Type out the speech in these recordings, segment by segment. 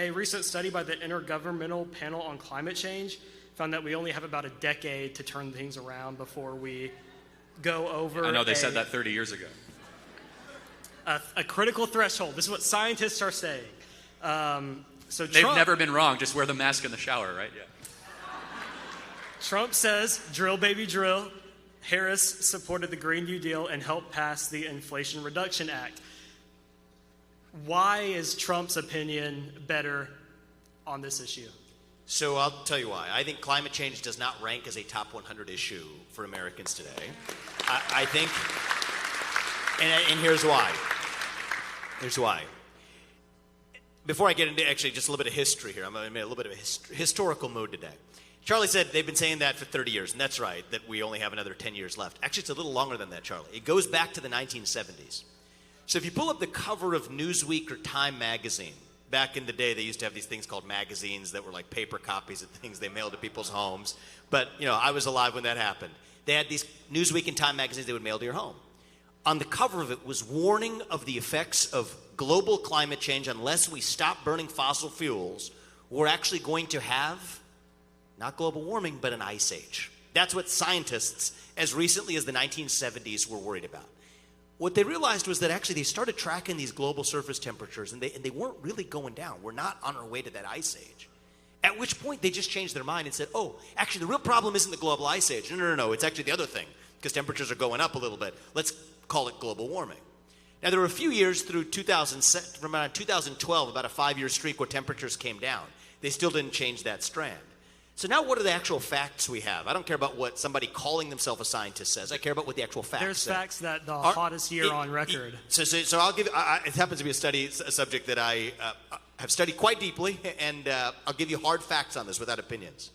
A recent study by the Intergovernmental Panel on Climate Change found that we only have about a decade to turn things around before we go over. I know they said that 30 years ago. A critical threshold. This is what scientists are saying. So They've Trump, never been wrong. Just wear the mask in the shower, right? Yeah. Trump says, drill, baby, drill. Harris supported the Green New Deal and helped pass the Inflation Reduction Act. Why is Trump's opinion better on this issue? So I'll tell you why. I think climate change does not rank as a top 100 issue for Americans today. I think, and here's why. Here's why. Before I get into actually just a little bit of history here, I'm in a little bit of a historical mood today. Charlie said they've been saying that for 30 years, and that's right, that we only have another 10 years left. Actually, it's a little longer than that, Charlie. It goes back to the 1970s. So if you pull up the cover of Newsweek or Time magazine, back in the day, they used to have these things called magazines that were like paper copies of things they mailed to people's homes. But, you know, I was alive when that happened. They had these Newsweek and Time magazines they would mail to your home. On the cover of it was warning of the effects of global climate change. Unless we stop burning fossil fuels, we're actually going to have not global warming, but an ice age. That's what scientists, as recently as the 1970s, were worried about. What they realized was that actually they started tracking these global surface temperatures, and they weren't really going down. We're not on our way to that ice age. At which point they just changed their mind and said, oh, actually the real problem isn't the global ice age. No, it's actually the other thing, because temperatures are going up a little bit. Let's call it global warming. Now, there were a few years through from around 2012, about a 5-year streak where temperatures came down. They still didn't change that strand. So now what are the actual facts we have? I don't care about what somebody calling themselves a scientist says. I care about what the actual facts There's say. Facts that the hottest year on record. So I'll give, it happens to be a subject that I have studied quite deeply, and I'll give you hard facts on this without opinions.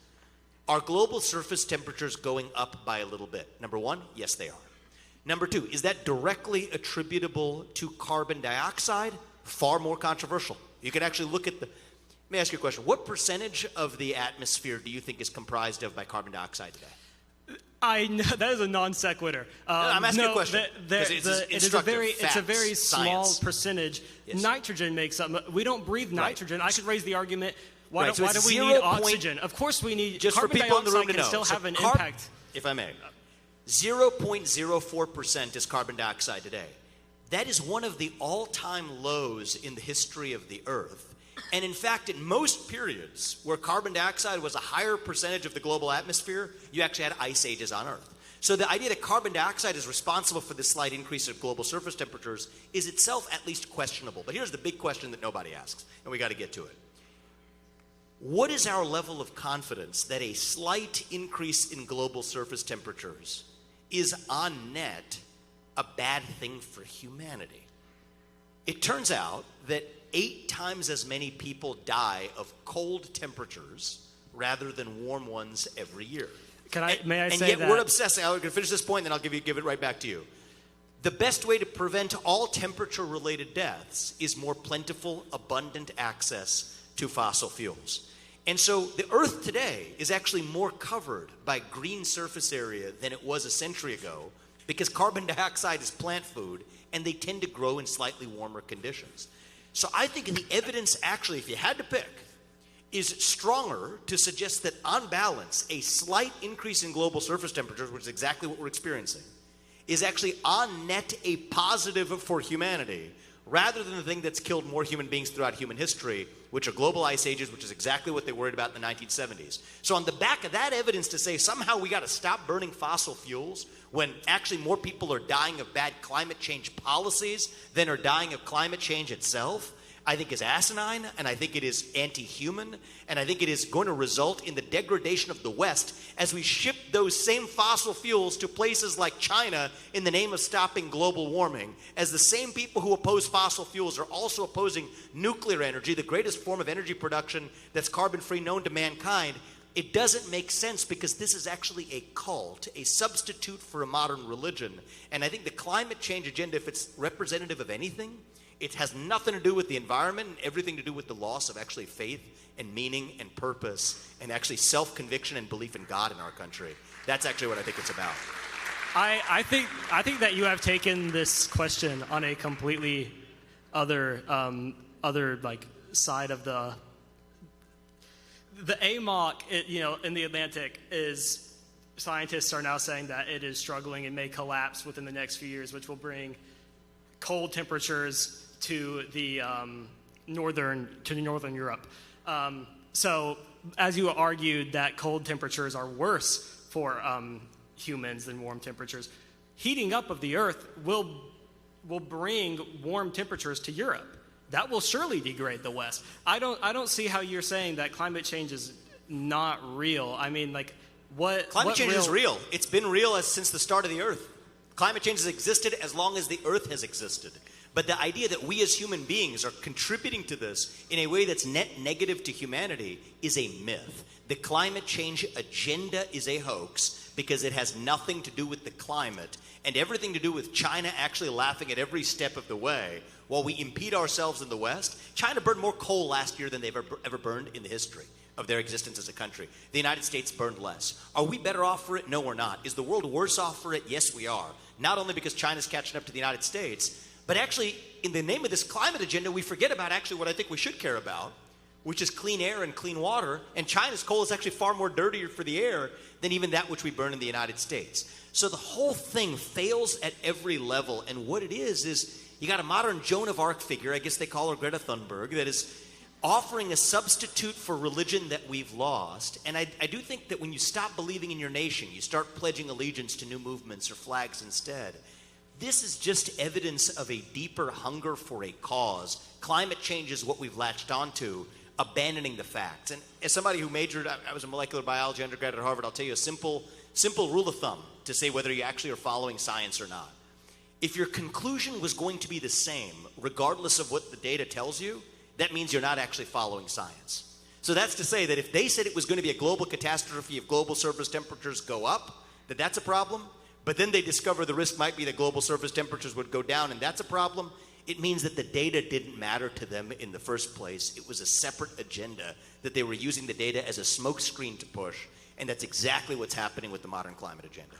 Are global surface temperatures going up by a little bit? Number one, yes, they are. Number two, is that directly attributable to carbon dioxide? Far more controversial. You can actually look at the... Let me ask you a question. What percentage of the atmosphere do you think is comprised of by carbon dioxide today? I know that is a non sequitur. I'm asking a question. It's a very small percentage. Yes. Nitrogen makes up. We don't breathe nitrogen. Right. I could raise the argument. Why do we 0. need oxygen? Of course we need. Just carbon for people in the room dioxide to can know. still have an impact. If I may, 0.04% is carbon dioxide today. That is one of the all-time lows in the history of the Earth. And in fact, in most periods where carbon dioxide was a higher percentage of the global atmosphere, you actually had ice ages on Earth. So the idea that carbon dioxide is responsible for this slight increase of global surface temperatures is itself at least questionable. But here's the big question that nobody asks, and we got to get to it. What is our level of confidence that a slight increase in global surface temperatures is on net a bad thing for humanity? It turns out that 8 times as many people die of cold temperatures rather than warm ones every year. And yet we're obsessing. I'm going to finish this point, and then I'll give it right back to you. The best way to prevent all temperature-related deaths is more plentiful, abundant access to fossil fuels. And so the Earth today is actually more covered by green surface area than it was a century ago, because carbon dioxide is plant food, and they tend to grow in slightly warmer conditions. So I think the evidence actually, if you had to pick, is stronger to suggest that on balance, a slight increase in global surface temperatures, which is exactly what we're experiencing, is actually on net a positive for humanity, rather than the thing that's killed more human beings throughout human history, which are global ice ages, which is exactly what they worried about in the 1970s. So on the back of that evidence to say somehow we got to stop burning fossil fuels when actually more people are dying of bad climate change policies than are dying of climate change itself, I think is asinine, and I think it is anti-human, and I think it is going to result in the degradation of the West as we ship those same fossil fuels to places like China in the name of stopping global warming, as the same people who oppose fossil fuels are also opposing nuclear energy, the greatest form of energy production that's carbon-free known to mankind. It doesn't make sense because this is actually a cult, a substitute for a modern religion. And I think the climate change agenda, if it's representative of anything, it has nothing to do with the environment and everything to do with the loss of actually faith and meaning and purpose and actually self-conviction and belief in God in our country. That's actually what I think it's about. I think that you have taken this question on a completely other like side of the the AMOC, in the Atlantic is, scientists are now saying that it is struggling and may collapse within the next few years, which will bring cold temperatures to the northern Europe. So, as you argued that cold temperatures are worse for humans than warm temperatures, heating up of the Earth will bring warm temperatures to Europe. That will surely degrade the West. I don't see how you're saying that climate change is not real. I mean, like, what Climate change real... is real. It's been real since the start of the Earth. Climate change has existed as long as the Earth has existed. But the idea that we as human beings are contributing to this in a way that's net negative to humanity is a myth. The climate change agenda is a hoax because it has nothing to do with the climate and everything to do with China actually laughing at every step of the way while we impede ourselves in the West. China burned more coal last year than they've ever burned in the history of their existence as a country. The United States burned less. Are we better off for it? No, we're not. Is the world worse off for it? Yes, we are. Not only because China's catching up to the United States, but actually, in the name of this climate agenda, we forget about actually what I think we should care about, which is clean air and clean water. And China's coal is actually far more dirtier for the air than even that which we burn in the United States. So the whole thing fails at every level. And what it is you got a modern Joan of Arc figure, I guess they call her Greta Thunberg, that is offering a substitute for religion that we've lost. And I do think that when you stop believing in your nation, you start pledging allegiance to new movements or flags instead. This is just evidence of a deeper hunger for a cause. Climate change is what we've latched onto, abandoning the facts. And as somebody who majored, I was a molecular biology undergrad at Harvard, I'll tell you a simple rule of thumb to say whether you actually are following science or not. If your conclusion was going to be the same, regardless of what the data tells you, that means you're not actually following science. So that's to say that if they said it was going to be a global catastrophe if global surface temperatures go up, that's a problem. But then they discover the risk might be that global surface temperatures would go down, and that's a problem. It means that the data didn't matter to them in the first place. It was a separate agenda that they were using the data as a smokescreen to push, and that's exactly what's happening with the modern climate agenda.